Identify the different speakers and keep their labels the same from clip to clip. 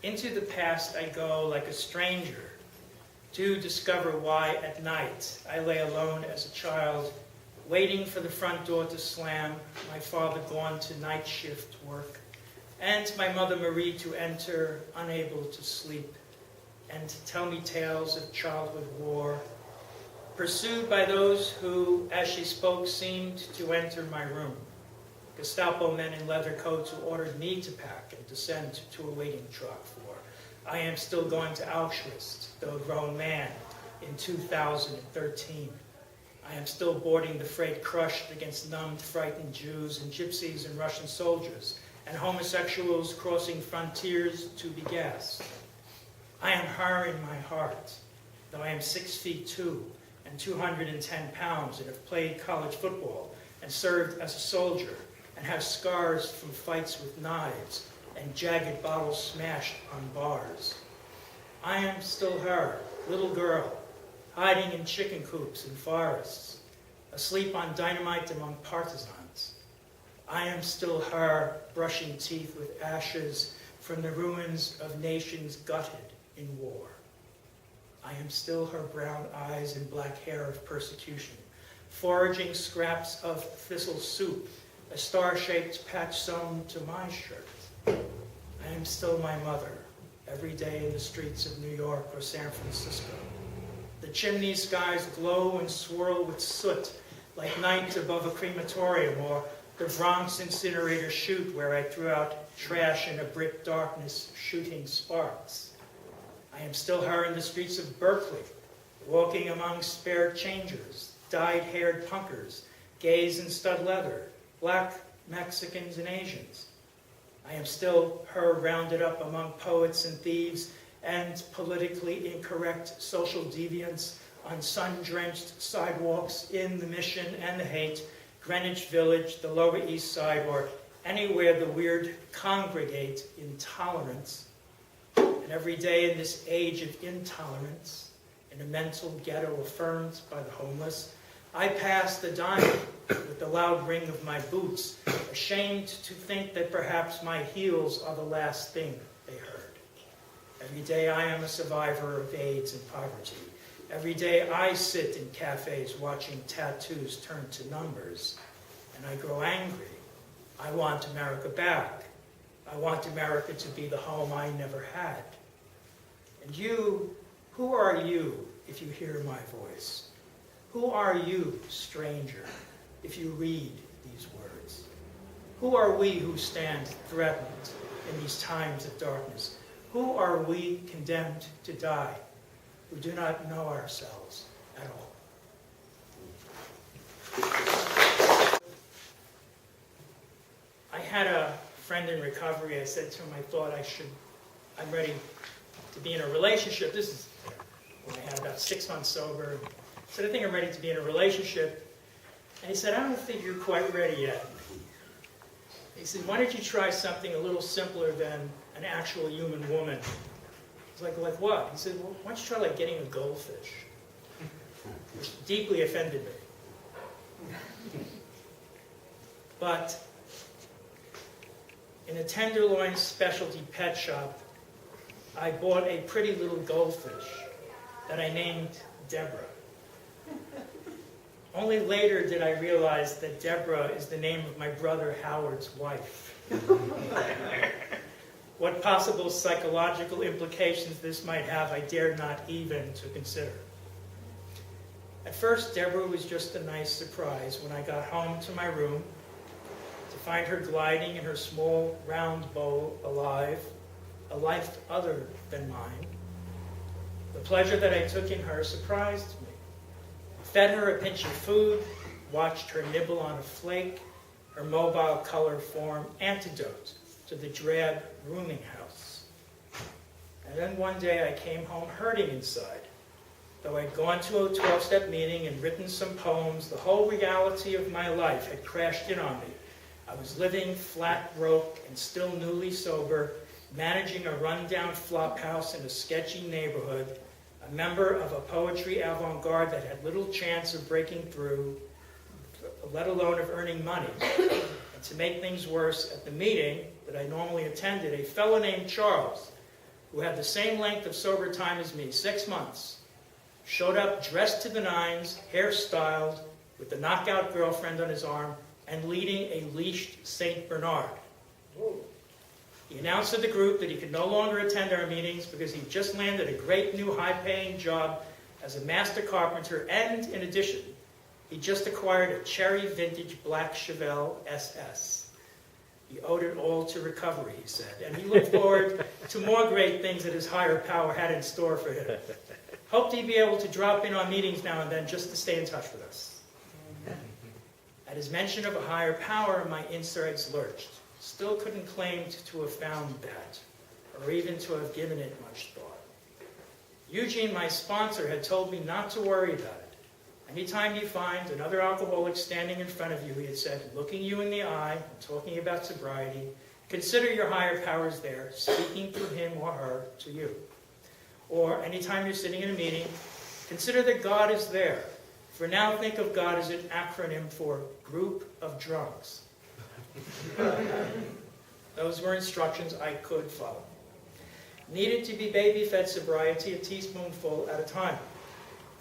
Speaker 1: Into the past I go like a stranger to discover why at night I lay alone as a child, waiting for the front door to slam, my father gone to night shift work, and my mother Marie to enter, unable to sleep, and to tell me tales of childhood war, pursued by those who, as she spoke, seemed to enter my room. Gestapo men in leather coats who ordered me to pack and descend to a waiting truck for I am still going to Auschwitz, though a grown man, in 2013. I am still boarding the freight crushed against numbed, frightened Jews and gypsies and Russian soldiers, and homosexuals crossing frontiers to be gassed. I am her in my heart, though I am 6'2" and 210 pounds and have played college football and served as a soldier and have scars from fights with knives and jagged bottles smashed on bars. I am still her, little girl, hiding in chicken coops in forests, asleep on dynamite among partisans. I am still her, brushing teeth with ashes from the ruins of nations gutted in war. I am still her brown eyes and black hair of persecution, foraging scraps of thistle soup, a star-shaped patch sewn to my shirt. I am still my mother, every day in the streets of New York or San Francisco. The chimney skies glow and swirl with soot like night above a crematorium, or the Bronx incinerator chute where I threw out trash in a brick darkness, shooting sparks. I am still her in the streets of Berkeley, walking among spare changers, dyed-haired punkers, gays in stud leather, black Mexicans and Asians. I am still her rounded up among poets and thieves and politically incorrect social deviants on sun-drenched sidewalks in the Mission and the Haight, Greenwich Village, the Lower East Side, or anywhere the weird congregate in tolerance. And every day in this age of intolerance, in a mental ghetto affirmed by the homeless, I pass the diner with the loud ring of my boots, ashamed to think that perhaps my heels are the last thing they heard. Every day I am a survivor of AIDS and poverty. Every day I sit in cafes watching tattoos turn to numbers, and I grow angry. I want America back. I want America to be the home I never had. And you, who are you if you hear my voice? Who are you, stranger, if you read these words? Who are we who stand threatened in these times of darkness? Who are we condemned to die, who do not know ourselves at all? I had a friend in recovery. I said to him, I'm ready to be in a relationship. This is when I had about 6 months sober. I said, I think I'm ready to be in a relationship. And he said, I don't think you're quite ready yet. He said, why don't you try something a little simpler than an actual human woman? I was like what? He said, well, why don't you try like getting a goldfish? Which deeply offended me. But in a Tenderloin specialty pet shop, I bought a pretty little goldfish that I named Deborah. Only later did I realize that Deborah is the name of my brother Howard's wife. What possible psychological implications this might have, I dared not even to consider. At first, Deborah was just a nice surprise when I got home to my room to find her gliding in her small, round bowl alive, a life other than mine. The pleasure that I took in her surprised me. Fed her a pinch of food, watched her nibble on a flake, her mobile color form antidote to the drab rooming house. And then one day I came home hurting inside. Though I'd gone to a 12-step meeting and written some poems, the whole reality of my life had crashed in on me. I was living flat broke and still newly sober, managing a rundown flop house in a sketchy neighborhood, a member of a poetry avant-garde that had little chance of breaking through, let alone of earning money. And to make things worse, at the meeting that I normally attended, a fellow named Charles, who had the same length of sober time as me, 6 months, showed up dressed to the nines, hairstyled, with the knockout girlfriend on his arm, and leading a leashed St. Bernard. He announced to the group that he could no longer attend our meetings because he just landed a great new high-paying job as a master carpenter, and in addition, he just acquired a cherry vintage black Chevelle SS. He owed it all to recovery, he said, and he looked forward to more great things that his higher power had in store for him. Hoped he'd be able to drop in on meetings now and then just to stay in touch with us. At his mention of a higher power, my insides lurched. Still couldn't claim to have found that, or even to have given it much thought. Eugene, my sponsor, had told me not to worry about it. Anytime you find another alcoholic standing in front of you, he had said, looking you in the eye and talking about sobriety, consider your higher powers there, speaking through him or her to you. Or anytime you're sitting in a meeting, consider that God is there. For now, think of God as an acronym for Group of Drunks. Those were instructions I could follow. Needed to be baby-fed sobriety, a teaspoonful at a time.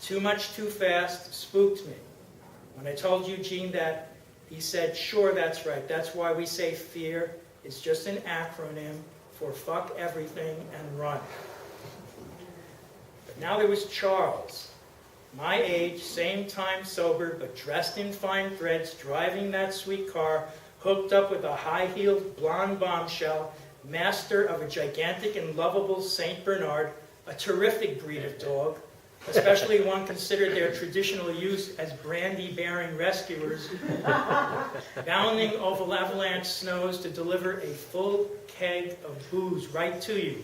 Speaker 1: Too much too fast spooked me. When I told Eugene that, he said, sure, that's right. That's why we say fear is just an acronym for fuck everything and run. But now there was Charles, my age, same time sober, but dressed in fine threads, driving that sweet car, hooked up with a high-heeled blonde bombshell, master of a gigantic and lovable St. Bernard, a terrific breed of dog, especially one considered their traditional use as brandy-bearing rescuers, bounding over avalanche snows to deliver a full keg of booze right to you.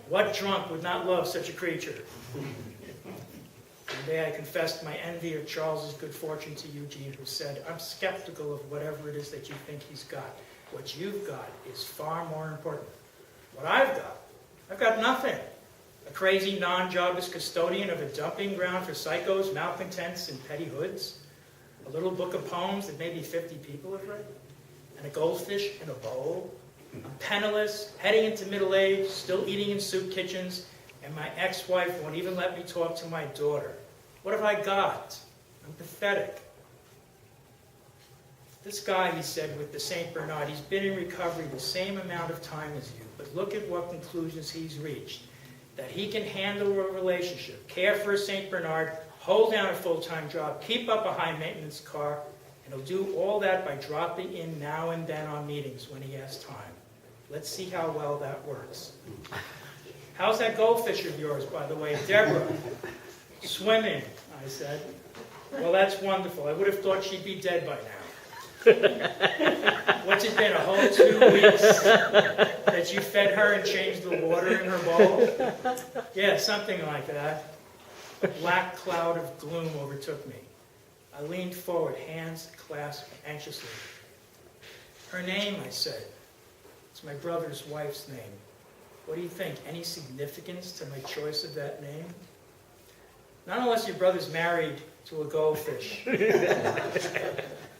Speaker 1: What drunk would not love such a creature? One day I confessed my envy of Charles's good fortune to Eugene, who said, I'm skeptical of whatever it is that you think he's got. What you've got is far more important. What I've got nothing. A crazy non-jobless custodian of a dumping ground for psychos, malcontents, and petty hoods. A little book of poems that maybe 50 people have read. And a goldfish in a bowl. I'm penniless, heading into middle age, still eating in soup kitchens, and my ex-wife won't even let me talk to my daughter. What have I got? I'm pathetic. This guy, he said, with the St. Bernard, he's been in recovery the same amount of time as you, but look at what conclusions he's reached. That he can handle a relationship, care for a St. Bernard, hold down a full-time job, keep up a high-maintenance car, and he'll do all that by dropping in now and then on meetings when he has time. Let's see how well that works. How's that goldfish of yours, by the way, Deborah? Swimming, I said. Well, that's wonderful. I would have thought she'd be dead by now. What's it been, a whole 2 weeks that you fed her and changed the water in her bowl? Yeah, something like that. A black cloud of gloom overtook me. I leaned forward, hands clasped anxiously. Her name, I said. It's my brother's wife's name. What do you think? Any significance to my choice of that name? Not unless your brother's married to a goldfish.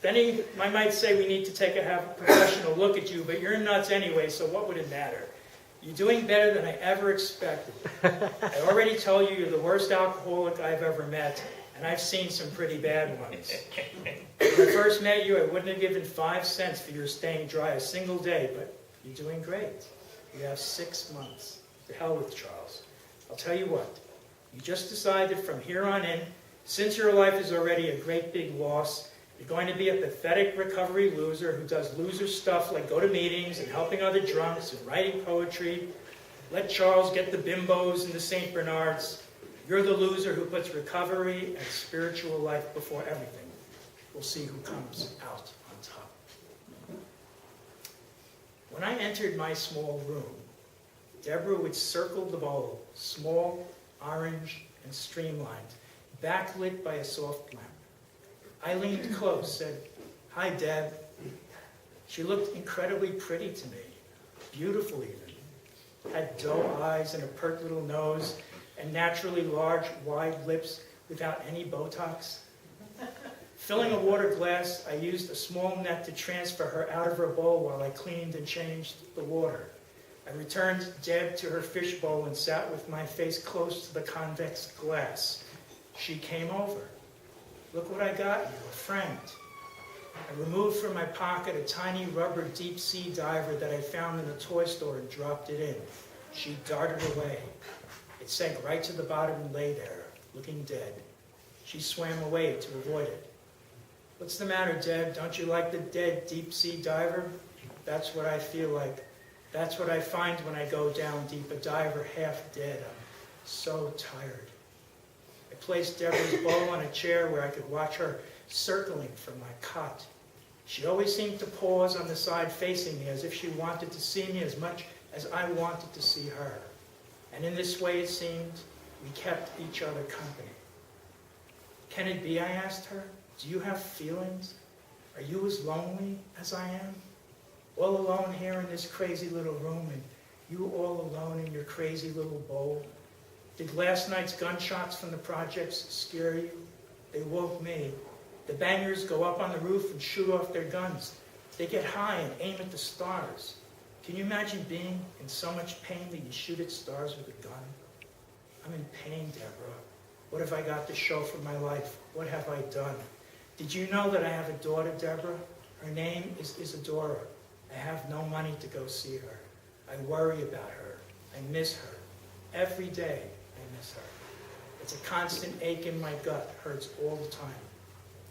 Speaker 1: Then I might say we need to have a professional look at you, but you're nuts anyway, so what would it matter? You're doing better than I ever expected. I already told you you're the worst alcoholic I've ever met, and I've seen some pretty bad ones. When I first met you, I wouldn't have given 5 cents for your staying dry a single day, but you're doing great. You have 6 months. To hell with Charles. I'll tell you what. You just decided from here on in, since your life is already a great big loss, you're going to be a pathetic recovery loser who does loser stuff like go to meetings and helping other drunks and writing poetry. Let Charles get the bimbos and the St. Bernards. You're the loser who puts recovery and spiritual life before everything. We'll see who comes out on top. When I entered my small room, Deborah would circle the bowl, small, orange, and streamlined, backlit by a soft lamp. I leaned close, said, "Hi, Deb." She looked incredibly pretty to me, beautiful even. Had doe eyes and a pert little nose, and naturally large, wide lips without any Botox. Filling a water glass, I used a small net to transfer her out of her bowl while I cleaned and changed the water. I returned Deb to her fishbowl and sat with my face close to the convex glass. She came over. Look what I got you, a friend. I removed from my pocket a tiny rubber deep sea diver that I found in a toy store and dropped it in. She darted away. It sank right to the bottom and lay there, looking dead. She swam away to avoid it. What's the matter, Deb? Don't you like the dead deep sea diver? That's what I feel like. That's what I find when I go down deep, a diver half dead. I'm so tired. I placed Deborah's bowl on a chair where I could watch her circling from my cot. She always seemed to pause on the side facing me as if she wanted to see me as much as I wanted to see her. And in this way, it seemed, we kept each other company. Can it be, I asked her, do you have feelings? Are you as lonely as I am? All alone here in this crazy little room, and you all alone in your crazy little bowl? Did last night's gunshots from the projects scare you? They woke me. The bangers go up on the roof and shoot off their guns. They get high and aim at the stars. Can you imagine being in so much pain that you shoot at stars with a gun? I'm in pain, Deborah. What have I got to show for my life? What have I done? Did you know that I have a daughter, Deborah? Her name is Isadora. I have no money to go see her. I worry about her. I miss her. Every day I miss her. It's a constant ache in my gut. Hurts all the time.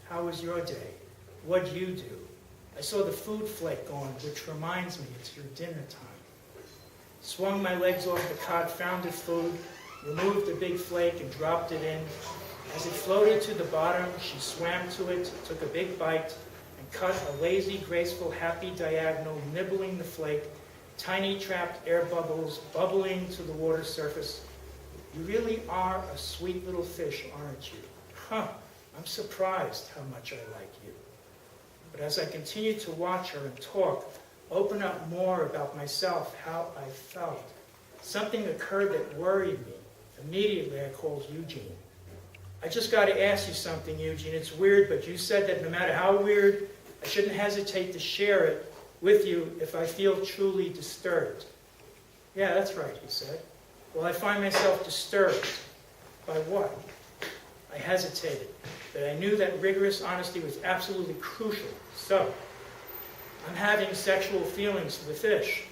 Speaker 1: How was your day? What'd you do? I saw the food flake on, which reminds me it's your dinner time. Swung my legs off the cot, found the food, removed the big flake and dropped it in. As it floated to the bottom, she swam to it, took a big bite, and cut a lazy, graceful, happy diagonal, nibbling the flake, tiny trapped air bubbles bubbling to the water surface. You really are a sweet little fish, aren't you? Huh, I'm surprised how much I like you. But as I continued to watch her and talk, open up more about myself, how I felt, something occurred that worried me. Immediately I called Eugene. I just got to ask you something, Eugene. It's weird, but you said that no matter how weird, I shouldn't hesitate to share it with you if I feel truly disturbed. Yeah, that's right, he said. Well, I find myself disturbed. By what? I hesitated, but I knew that rigorous honesty was absolutely crucial. So, I'm having sexual feelings for the fish.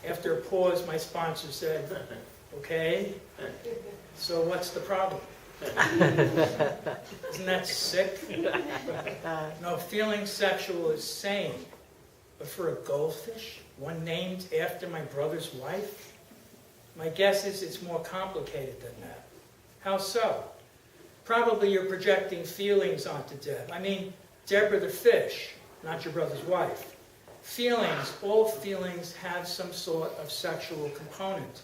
Speaker 1: After a pause, my sponsor said, okay, so what's the problem? Isn't that sick? No, feeling sexual is sane. But for a goldfish, one named after my brother's wife? My guess is it's more complicated than that. How so? Probably you're projecting feelings onto Deb. I mean, Deborah the fish, not your brother's wife. Feelings, all feelings have some sort of sexual component.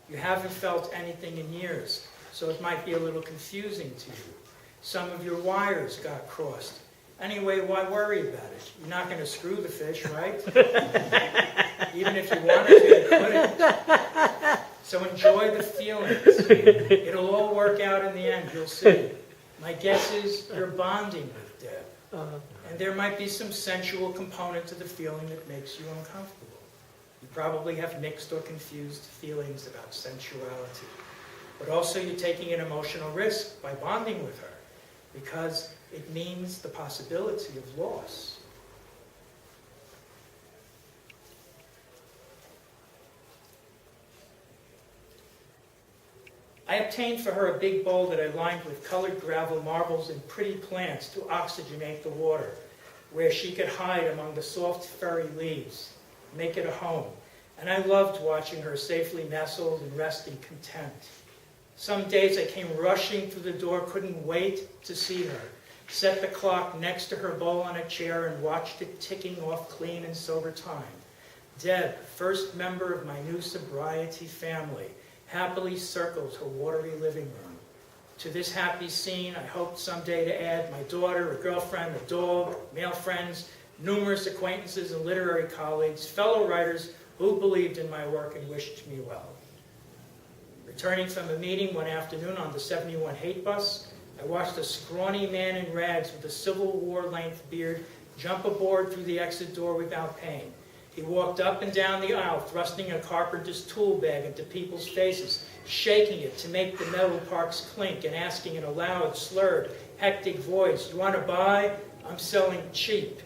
Speaker 1: You haven't felt anything in years, so it might be a little confusing to you. Some of your wires got crossed. Anyway, why worry about it? You're not going to screw the fish, right? Even if you wanted to, you couldn't. So enjoy the feelings. It'll all work out in the end, you'll see. My guess is you're bonding with Deb. And there might be some sensual component to the feeling that makes you uncomfortable. You probably have mixed or confused feelings about sensuality. But also you're taking an emotional risk by bonding with her, because it means the possibility of loss. I obtained for her a big bowl that I lined with colored gravel, marbles, and pretty plants to oxygenate the water, where she could hide among the soft, furry leaves, make it a home. And I loved watching her safely nestled and resting content. Some days I came rushing through the door, couldn't wait to see her, set the clock next to her bowl on a chair and watched it ticking off clean and sober time. Deb, first member of my new sobriety family, happily circled her watery living room. To this happy scene, I hoped someday to add my daughter, a girlfriend, a dog, male friends, numerous acquaintances and literary colleagues, fellow writers who believed in my work and wished me well. Returning from a meeting one afternoon on the 71 hate bus, I watched a scrawny man in rags with a Civil War-length beard jump aboard through the exit door without pain. He walked up and down the aisle, thrusting a carpenter's tool bag into people's faces, shaking it to make the metal parts clink, and asking in a loud, slurred, hectic voice, "You want to buy? I'm selling cheap."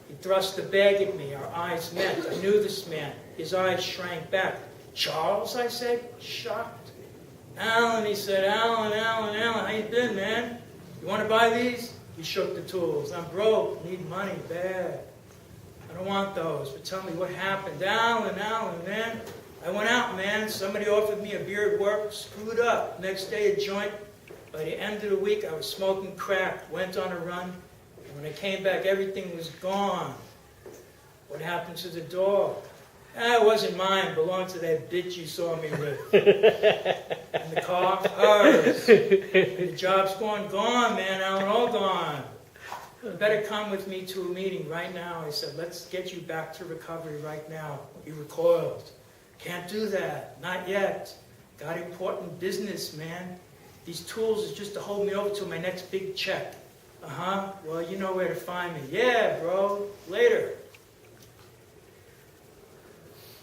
Speaker 1: He thrust the bag at me. Our eyes met. I knew this man. His eyes shrank back. "Charles?" I said, shocked. "Alan," he said. Alan, how you been, man? You want to buy these?" He shook the tools. "I'm broke, need money, bad." "I don't want those, but tell me what happened." Alan, man. "I went out, man. Somebody offered me a beer at work, screwed up. Next day, a joint. By the end of the week, I was smoking crack, went on a run. And when I came back, everything was gone." "What happened to the dog?" "It wasn't mine. It belonged to that bitch you saw me with." "And the car?" "Hers." "And the job's gone, man, Alan, all gone." "You better come with me to a meeting right now." I said, "Let's get you back to recovery right now." He recoiled. "Can't do that. Not yet. Got important business, man. These tools is just to hold me over to my next big check." "Uh-huh. Well, you know where to find me." "Yeah, bro. Later."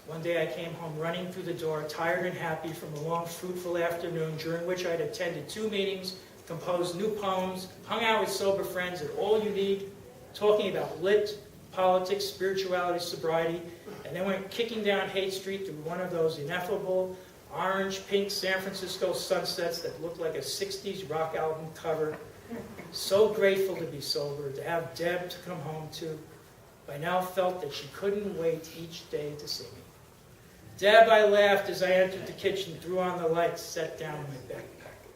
Speaker 1: One day I came home running through the door, tired and happy from a long, fruitful afternoon during which I had attended 2 meetings, composed new poems, hung out with sober friends at All You Need, talking about lit, politics, spirituality, sobriety, and then went kicking down Haight Street through one of those ineffable orange, pink San Francisco sunsets that looked like a 60s rock album cover. So grateful to be sober, to have Deb to come home to. I now felt that she couldn't wait each day to see me. "Deb," I laughed as I entered the kitchen, threw on the lights, sat down in my backpack.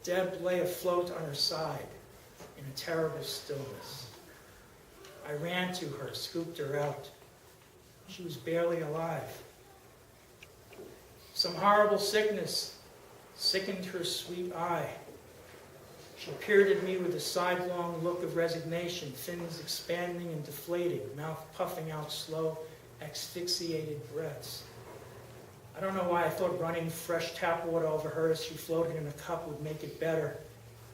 Speaker 1: Deb lay afloat on her side in a terrible stillness. I ran to her, scooped her out. She was barely alive. Some horrible sickness sickened her sweet eye. She peered at me with a sidelong look of resignation, fins expanding and deflating, mouth puffing out slow, asphyxiated breaths. I don't know why I thought running fresh tap water over her as she floated in a cup would make it better.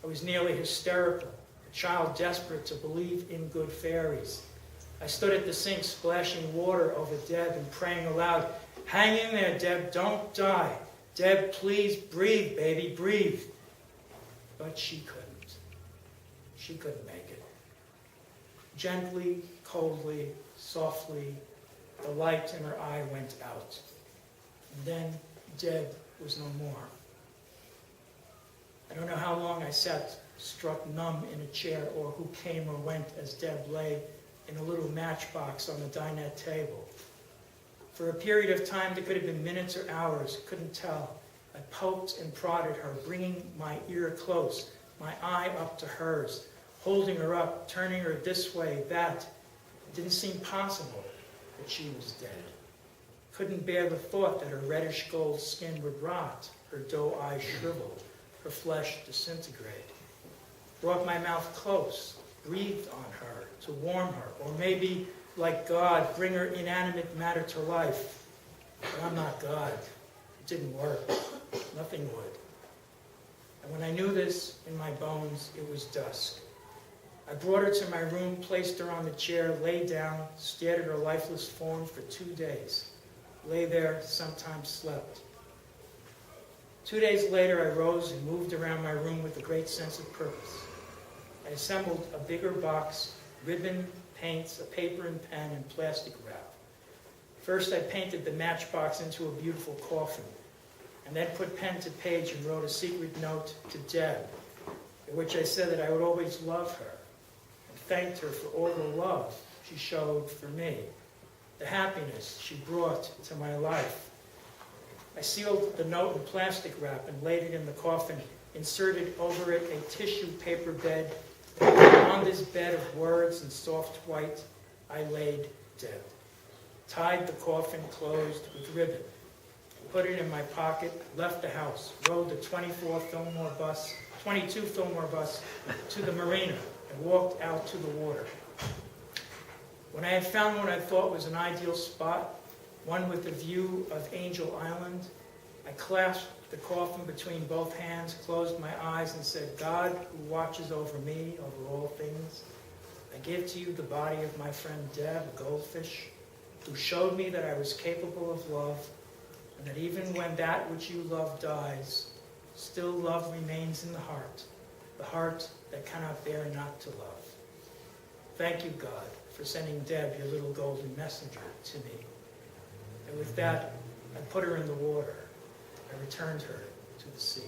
Speaker 1: I was nearly hysterical, a child desperate to believe in good fairies. I stood at the sink splashing water over Deb and praying aloud, "Hang in there, Deb, don't die. Deb, please breathe, baby, breathe." But she couldn't. She couldn't make it. Gently, coldly, softly, the light in her eye went out. And then Deb was no more. I don't know how long I sat, struck numb in a chair, or who came or went as Deb lay in a little matchbox on the dinette table. For a period of time that could have been minutes or hours, couldn't tell. I poked and prodded her, bringing my ear close, my eye up to hers, holding her up, turning her this way, that. It didn't seem possible that she was dead. Couldn't bear the thought that her reddish gold skin would rot, her doe eyes shrivel, her flesh disintegrate. Brought my mouth close, breathed on her to warm her, or maybe, like God, bring her inanimate matter to life. But I'm not God. It didn't work. Nothing would. And when I knew this in my bones, it was dusk. I brought her to my room, placed her on the chair, lay down, stared at her lifeless form for 2 days. Lay there, sometimes slept. 2 days later, I rose and moved around my room with a great sense of purpose. I assembled a bigger box, ribbon, paints, a paper and pen, and plastic wrap. First, I painted the matchbox into a beautiful coffin, and then put pen to page and wrote a secret note to Deb, in which I said that I would always love her, and thanked her for all the love she showed for me, the happiness she brought to my life. I sealed the note in plastic wrap and laid it in the coffin, inserted over it a tissue paper bed. On this bed of words and soft white, I laid Deb. Tied the coffin closed with ribbon. Put it in my pocket, left the house, rode the 22 Fillmore bus to the marina, and walked out to the water. When I had found what I thought was an ideal spot, one with a view of Angel Island, I clasped the coffin between both hands, closed my eyes, and said, "God, who watches over me, over all things, I give to you the body of my friend Deb, a goldfish, who showed me that I was capable of love, and that even when that which you love dies, still love remains in the heart that cannot bear not to love. Thank you, God, for sending Deb, your little golden messenger, to me. And with that, I put her in the water. I returned her to the sea.